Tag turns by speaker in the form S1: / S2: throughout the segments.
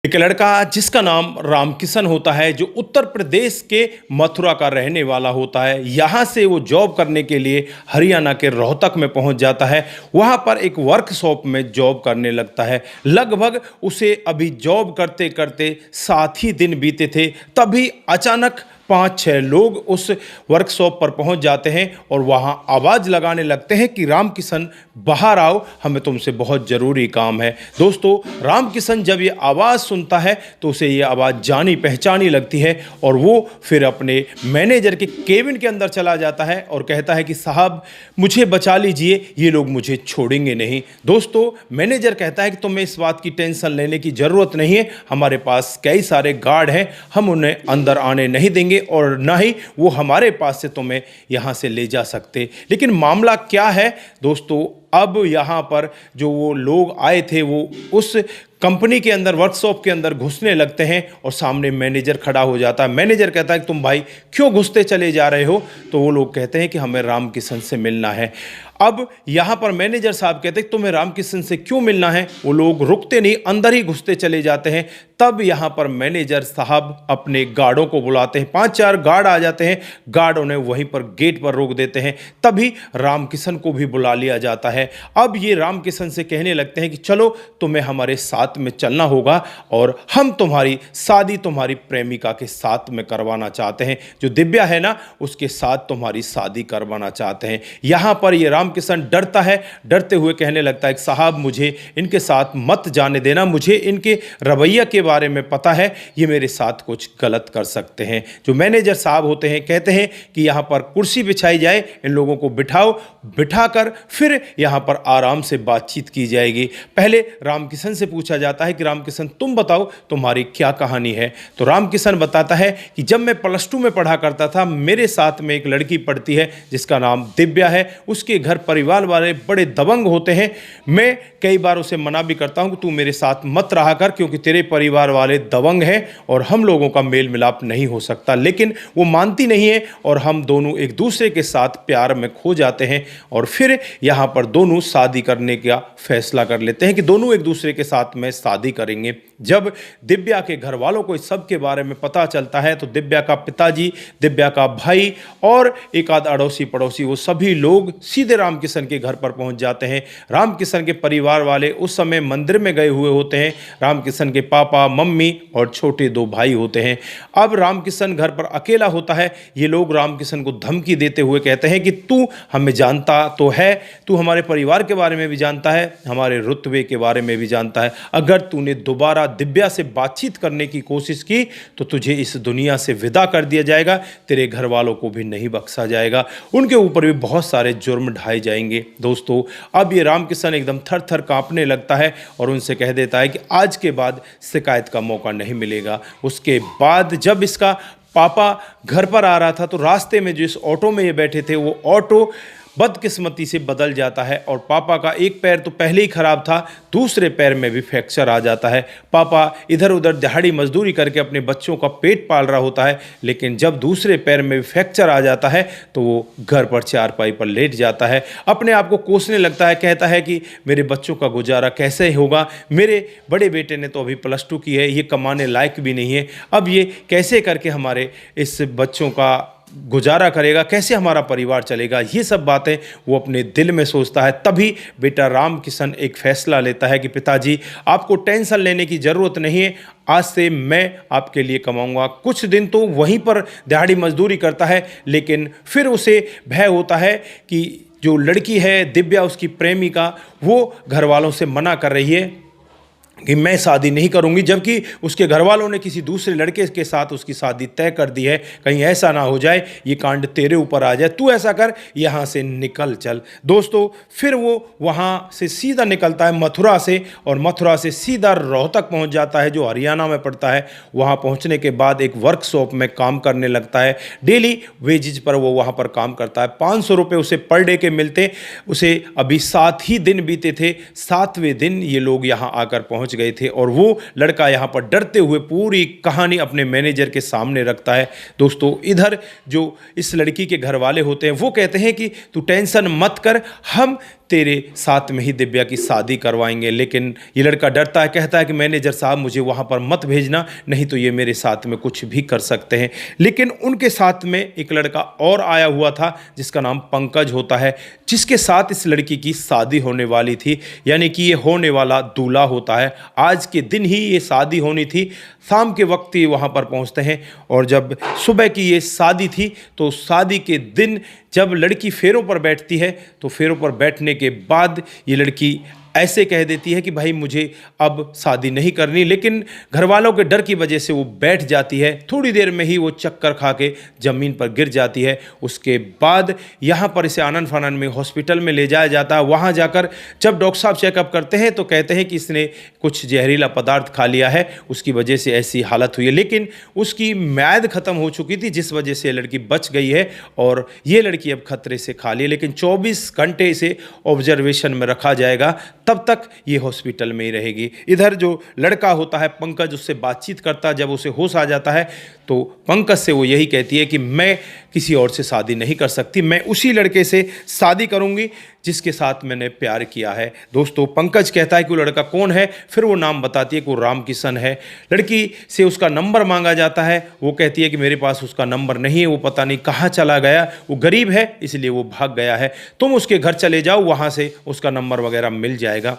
S1: एक लड़का जिसका नाम रामकिशन होता है, जो उत्तर प्रदेश के मथुरा का रहने वाला होता है। यहाँ से वो जॉब करने के लिए हरियाणा के रोहतक में पहुँच जाता है। वहाँ पर एक वर्कशॉप में जॉब करने लगता है। लगभग उसे अभी जॉब करते करते 7 ही दिन बीते थे, तभी अचानक 5-6 लोग उस वर्कशॉप पर पहुंच जाते हैं और वहां आवाज़ लगाने लगते हैं कि रामकिशन बाहर आओ, हमें तुमसे बहुत ज़रूरी काम है। दोस्तों, रामकिशन जब ये आवाज़ सुनता है तो उसे ये आवाज़ जानी पहचानी लगती है और वो फिर अपने मैनेजर के केबिन के अंदर चला जाता है और कहता है कि साहब मुझे बचा लीजिए, ये लोग मुझे छोड़ेंगे नहीं। दोस्तों, मैनेजर कहता है कि तुम्हें इस बात की टेंशन लेने की ज़रूरत नहीं है, हमारे पास कई सारे गार्ड हैं, हम उन्हें अंदर आने नहीं देंगे और ना ही वो हमारे पास से तुम्हें यहाँ से ले जा सकते। लेकिन मामला क्या है दोस्तों, अब यहाँ पर जो वो लोग आए थे वो उस कंपनी के अंदर, वर्कशॉप के अंदर घुसने लगते हैं और सामने मैनेजर खड़ा हो जाता है। मैनेजर कहता है कि तुम भाई क्यों घुसते चले जा रहे हो? तो वो लोग कहते हैं कि हमें रामकिशन से मिलना है। अब यहाँ पर मैनेजर साहब कहते हैं कि तुम्हें रामकिशन से क्यों मिलना है? वो लोग रुकते नहीं, अंदर ही घुसते चले जाते हैं। तब यहाँ पर मैनेजर साहब अपने गार्डों को बुलाते हैं। 5-4 गार्ड आ जाते हैं। गार्ड उन्हें वहीं पर गेट पर रोक देते हैं। तभी रामकिशन को भी बुला लिया जाता है। अब ये रामकिशन से कहने लगते हैं कि चलो तुम्हें हमारे साथ में चलना होगा और हम तुम्हारी शादी तुम्हारी प्रेमिका के साथ में करवाना चाहते हैं। जो दिव्या है ना, उसके साथ तुम्हारी शादी करवाना चाहते हैं। यहाँ पर ये रामकिशन डरता है, डरते हुए कहने लगता है कि साहब मुझे इनके साथ मत जाने देना, मुझे इनके रवैया के बारे में पता है, ये मेरे साथ कुछ गलत कर सकते हैं। जो मैनेजर साहब होते हैं कहते हैं कि यहाँ पर कुर्सी बिछाई जाए, इन लोगों को बिठाओ, बिठाकर फिर यहाँ पर आराम से बातचीत की जाएगी। पहले रामकिशन से पूछा जाता है कि रामकिशन तुम बताओ तुम्हारी क्या कहानी है? तो रामकिशन बताता है कि जब मैं +2 में पढ़ा करता था, मेरे साथ में एक लड़की पढ़ती है जिसका नाम दिव्या है। उसके घर परिवार वाले बड़े दबंग होते हैं। मैं कई बार उसे मना भी करता हूं कि तू मेरे साथ मत रहा कर, क्योंकि तेरे परिवार वाले दबंग हैं और हम लोगों का मेल मिलाप नहीं हो सकता। लेकिन वो मानती नहीं है और हम दोनों एक दूसरे के साथ प्यार में खो जाते हैं और फिर यहाँ पर दोनों शादी करने का फैसला कर लेते हैं कि दोनों एक दूसरे के साथ में शादी करेंगे। जब दिव्या के घर वालों को इस सब के बारे में पता चलता है तो दिव्या का पिताजी, दिव्या का भाई और एक आध अड़ोसी पड़ोसी, वो सभी लोग सीधे रामकिशन के घर पर पहुंच जाते हैं। रामकिशन के परिवार वाले उस समय मंदिर में गए हुए होते हैं। रामकिशन के पापा, मम्मी और छोटे 2 भाई होते हैं। अब रामकिशन घर पर अकेला होता है। ये लोग रामकिशन को धमकी देते हुए कहते हैं कि तू हमें जानता तो है, तू हमारे परिवार के बारे में भी जानता है, हमारे रुतबे के बारे में भी जानता है। अगर तूने दोबारा दिव्या से बातचीत करने की कोशिश की तो तुझे इस दुनिया से विदा कर दिया जाएगा, तेरे घर वालों को भी नहीं बख्शा जाएगा, उनके ऊपर भी बहुत सारे जुर्म ढाए जाएंगे। दोस्तों, अब ये रामकिशन एकदम थर-थर कांपने लगता है और उनसे कह देता है कि आज के बाद शिकायत का मौका नहीं मिलेगा। उसके बाद जब इसका पापा घर पर आ रहा था तो रास्ते में जो इस ऑटो में ये बैठे थे, वो ऑटो बदकिस्मती से बदल जाता है और पापा का एक पैर तो पहले ही खराब था, दूसरे पैर में भी फ्रैक्चर आ जाता है। पापा इधर उधर दिहाड़ी मजदूरी करके अपने बच्चों का पेट पाल रहा होता है, लेकिन जब दूसरे पैर में भी फ्रैक्चर आ जाता है तो वो घर पर चारपाई पर लेट जाता है। अपने आप को कोसने लगता है, कहता है कि मेरे बच्चों का गुजारा कैसे होगा? मेरे बड़े बेटे ने तो अभी +2 की है, ये कमाने लायक भी नहीं है, अब ये कैसे करके हमारे इस बच्चों का गुजारा करेगा, कैसे हमारा परिवार चलेगा? ये सब बातें वो अपने दिल में सोचता है। तभी बेटा रामकिशन एक फैसला लेता है कि पिताजी आपको टेंशन लेने की ज़रूरत नहीं है, आज से मैं आपके लिए कमाऊंगा। कुछ दिन तो वहीं पर दिहाड़ी मजदूरी करता है, लेकिन फिर उसे भय होता है कि जो लड़की है दिव्या, उसकी प्रेमिका, वो घर वालों से मना कर रही है कि मैं शादी नहीं करूंगी, जबकि उसके घर वालों ने किसी दूसरे लड़के के साथ उसकी शादी तय कर दी है। कहीं ऐसा ना हो जाए ये कांड तेरे ऊपर आ जाए, तू ऐसा कर, यहाँ से निकल चल। दोस्तों, फिर वो वहाँ से सीधा निकलता है मथुरा से और मथुरा से सीधा रोहतक पहुँच जाता है जो हरियाणा में पड़ता है। वहाँ पहुँचने के बाद एक वर्कशॉप में काम करने लगता है। डेली वेजेज पर वो वहाँ पर काम करता है। 500 रुपये उसे पर डे के मिलते। उसे अभी 7 ही दिन बीते थे। 7वें दिन ये लोग यहाँ आकर पहुँच गए थे और वो लड़का यहाँ पर डरते हुए पूरी कहानी अपने मैनेजर के सामने रखता है। दोस्तों, इधर जो इस लड़की के घर वाले होते हैं वो कहते हैं कि तू टेंशन मत कर, हम तेरे साथ में ही दिव्या की शादी करवाएंगे। लेकिन ये लड़का डरता है, कहता है कि मैनेजर साहब मुझे वहाँ पर मत भेजना, नहीं तो ये मेरे साथ में कुछ भी कर सकते हैं। लेकिन उनके साथ में एक लड़का और आया हुआ था जिसका नाम पंकज होता है, जिसके साथ इस लड़की की शादी होने वाली थी, यानी कि ये होने वाला दूल्हा होता है। आज के दिन ही ये शादी होनी थी। शाम के वक्त ये वहाँ पर पहुँचते हैं और जब सुबह की ये शादी थी तो शादी के दिन जब लड़की फेरों पर बैठती है तो फेरों पर बैठने के बाद ये लड़की ऐसे कह देती है कि भाई मुझे अब शादी नहीं करनी, लेकिन घर वालों के डर की वजह से वो बैठ जाती है। थोड़ी देर में ही वो चक्कर खा के ज़मीन पर गिर जाती है। उसके बाद यहाँ पर इसे आनन फानन में हॉस्पिटल में ले जाया जाता है। वहाँ जाकर जब डॉक्टर साहब चेकअप करते हैं तो कहते हैं कि इसने कुछ जहरीला पदार्थ खा लिया है, उसकी वजह से ऐसी हालत हुई है। लेकिन उसकी म्याद ख़त्म हो चुकी थी, जिस वजह से लड़की बच गई है और ये लड़की अब खतरे से खाली है। लेकिन 24 घंटे इसे ऑब्जर्वेशन में रखा जाएगा, तब तक ये हॉस्पिटल में ही रहेगी। इधर जो लड़का होता है पंकज, उससे बातचीत करता है। जब उसे होश आ जाता है तो पंकज से वो यही कहती है कि मैं किसी और से शादी नहीं कर सकती, मैं उसी लड़के से शादी करूंगी जिसके साथ मैंने प्यार किया है। दोस्तों, पंकज कहता है कि वो लड़का कौन है, फिर वो नाम बताती है कि वो रामकिशन है। लड़की से उसका नंबर मांगा जाता है, वो कहती है कि मेरे पास उसका नंबर नहीं है, वो पता नहीं कहाँ चला गया, वो गरीब है इसलिए वो भाग गया है, तुम उसके घर चले जाओ, वहाँ से उसका नंबर वगैरह मिल जाएगा।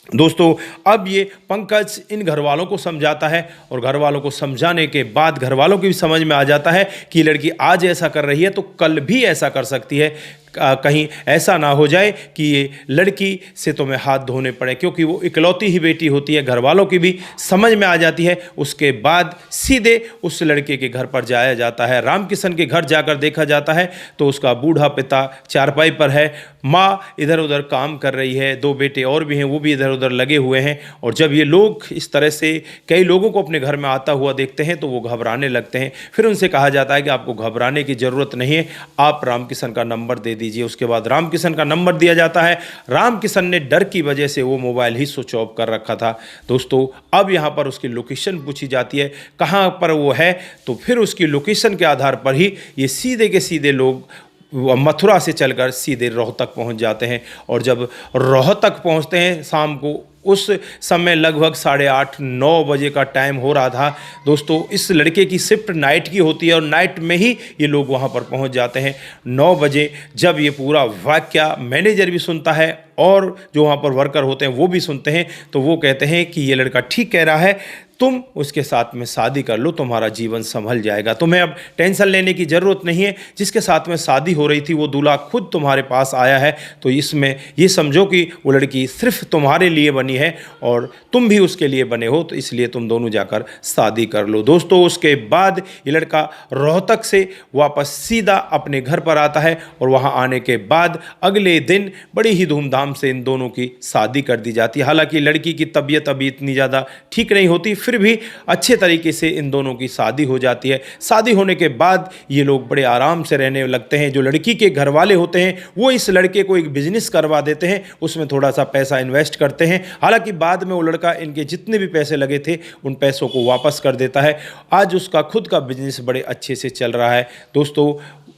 S1: दोस्तों, अब ये पंकज इन घर वालों को समझाता है और घर वालों को समझाने के बाद घर वालों की भी समझ में आ जाता है कि लड़की आज ऐसा कर रही है तो कल भी ऐसा कर सकती है। कहीं ऐसा ना हो जाए कि ये लड़की से तुम्हें हाथ धोने पड़े, क्योंकि वो इकलौती ही बेटी होती है। घर वालों की भी समझ में आ जाती है। उसके बाद सीधे उस लड़के के घर पर जाया जाता है। रामकिशन के घर जाकर देखा जाता है तो उसका बूढ़ा पिता चारपाई पर है, माँ इधर उधर काम कर रही है, 2 बेटे और भी हैं, वो भी इधर उधर लगे हुए हैं। और जब ये लोग इस तरह से कई लोगों को अपने घर में आता हुआ देखते हैं तो वो घबराने लगते हैं। फिर उनसे कहा जाता है कि आपको घबराने की ज़रूरत नहीं है, आप रामकिशन का नंबर दे दीजिए। उसके बाद रामकिशन का नंबर दिया जाता है। रामकिशन ने डर की वजह से वो मोबाइल ही स्विच ऑफ कर रखा था। दोस्तों, अब यहाँ पर उसकी लोकेशन पूछी जाती है कहाँ पर वो है, तो फिर उसकी लोकेशन के आधार पर ही ये सीधे के सीधे लोग मथुरा से चलकर सीधे रोहतक पहुंच जाते हैं। और जब रोहतक पहुंचते हैं शाम को, उस समय लगभग 8:30-9 बजे का टाइम हो रहा था। दोस्तों, इस लड़के की शिफ्ट नाइट की होती है और नाइट में ही ये लोग वहाँ पर पहुँच जाते हैं। 9 बजे जब ये पूरा वाक़या मैनेजर भी सुनता है और जो वहाँ पर वर्कर होते हैं वो भी सुनते हैं, तो वो कहते हैं कि ये लड़का ठीक कह रहा है, तुम उसके साथ में शादी कर लो, तुम्हारा जीवन संभल जाएगा, तुम्हें अब टेंशन लेने की ज़रूरत नहीं है। जिसके साथ में शादी हो रही थी वो दूल्हा खुद तुम्हारे पास आया है, तो इसमें ये समझो कि वो लड़की सिर्फ तुम्हारे लिए बनी है और तुम भी उसके लिए बने हो, तो इसलिए तुम दोनों जाकर शादी कर लो। दोस्तों, उसके बाद ये लड़का रोहतक से वापस सीधा अपने घर पर आता है और वहाँ आने के बाद अगले दिन बड़ी ही धूमधाम से इन दोनों की शादी कर दी जाती है। हालांकि लड़की की तबीयत अभी इतनी ज़्यादा ठीक नहीं होती, फिर भी अच्छे तरीके से इन दोनों की शादी हो जाती है। शादी होने के बाद ये लोग बड़े आराम से रहने लगते हैं। जो लड़की के घर वाले होते हैं वो इस लड़के को एक बिजनेस करवा देते हैं, उसमें थोड़ा सा पैसा इन्वेस्ट करते हैं। हालांकि बाद में वो लड़का इनके जितने भी पैसे लगे थे उन पैसों को वापस कर देता है। आज उसका खुद का बिजनेस बड़े अच्छे से चल रहा है। दोस्तों,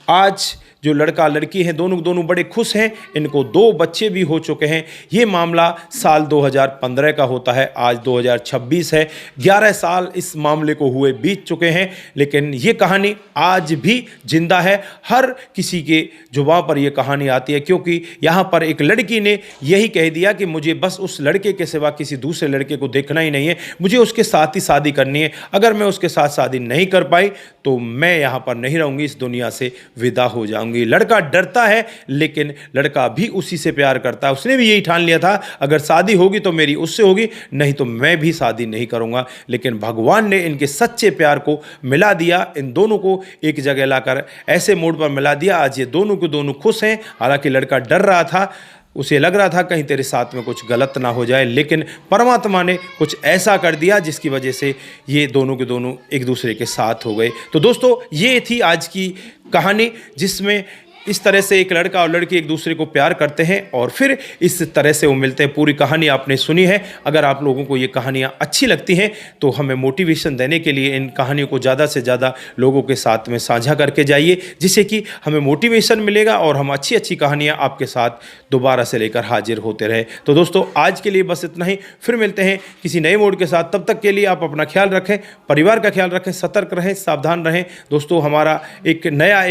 S1: आज जो लड़का लड़की हैं दोनों बड़े खुश हैं। इनको 2 बच्चे भी हो चुके हैं। ये मामला साल 2015 का होता है, आज 2026 है। 11 साल इस मामले को हुए बीत चुके हैं, लेकिन ये कहानी आज भी जिंदा है। हर किसी के जुबान पर यह कहानी आती है, क्योंकि यहाँ पर एक लड़की ने यही कह दिया कि मुझे बस उस लड़के के सिवा किसी दूसरे लड़के को देखना ही नहीं है, मुझे उसके साथ ही शादी करनी है। अगर मैं उसके साथ शादी नहीं कर पाई तो मैं यहाँ पर नहीं रहूँगी, इस दुनिया से विदा हो जाऊँगी। लड़का डरता है, लेकिन लड़का भी उसी से प्यार करता है। उसने भी यही ठान लिया था, अगर शादी होगी तो मेरी उससे होगी, नहीं तो मैं भी शादी नहीं करूंगा। लेकिन भगवान ने इनके सच्चे प्यार को मिला दिया, इन दोनों को एक जगह लाकर ऐसे मोड़ पर मिला दिया। आज ये दोनों के दोनों खुश हैं। हालांकि लड़का डर रहा था, उसे लग रहा था कहीं तेरे साथ में कुछ गलत ना हो जाए, लेकिन परमात्मा ने कुछ ऐसा कर दिया जिसकी वजह से ये दोनों के दोनों एक दूसरे के साथ हो गए। तो दोस्तों, ये थी आज की कहानी, जिसमें इस तरह से एक लड़का और लड़की एक दूसरे को प्यार करते हैं और फिर इस तरह से वो मिलते हैं। पूरी कहानी आपने सुनी है। अगर आप लोगों को ये कहानियाँ अच्छी लगती हैं तो हमें मोटिवेशन देने के लिए इन कहानियों को ज़्यादा से ज़्यादा लोगों के साथ में साझा करके जाइए, जिससे कि हमें मोटिवेशन मिलेगा और हम अच्छी अच्छी कहानियाँ आपके साथ दोबारा से लेकर हाजिर होते रहे। तो दोस्तों आज के लिए बस इतना ही, फिर मिलते हैं किसी नए मोड के साथ। तब तक के लिए आप अपना ख्याल रखें, परिवार का ख्याल रखें, सतर्क रहें, सावधान रहें। दोस्तों हमारा एक नया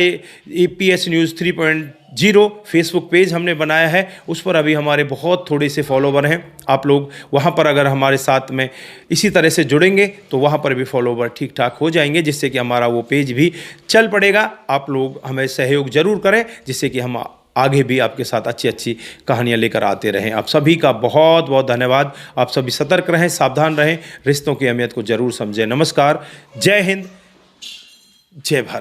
S1: APS न्यूज़ 3.0 फेसबुक पेज हमने बनाया है, उस पर अभी हमारे बहुत थोड़े से फॉलोवर हैं। आप लोग वहाँ पर अगर हमारे साथ में इसी तरह से जुड़ेंगे तो वहाँ पर भी फॉलोवर ठीक ठाक हो जाएंगे, जिससे कि हमारा वो पेज भी चल पड़ेगा। आप लोग हमें सहयोग ज़रूर करें, जिससे कि हम आगे भी आपके साथ अच्छी अच्छी कहानियाँ लेकर आते रहें। आप सभी का बहुत बहुत धन्यवाद। आप सभी सतर्क रहें, सावधान रहें, रिश्तों की अहमियत को ज़रूर समझें। नमस्कार, जय हिंद, जय भारत।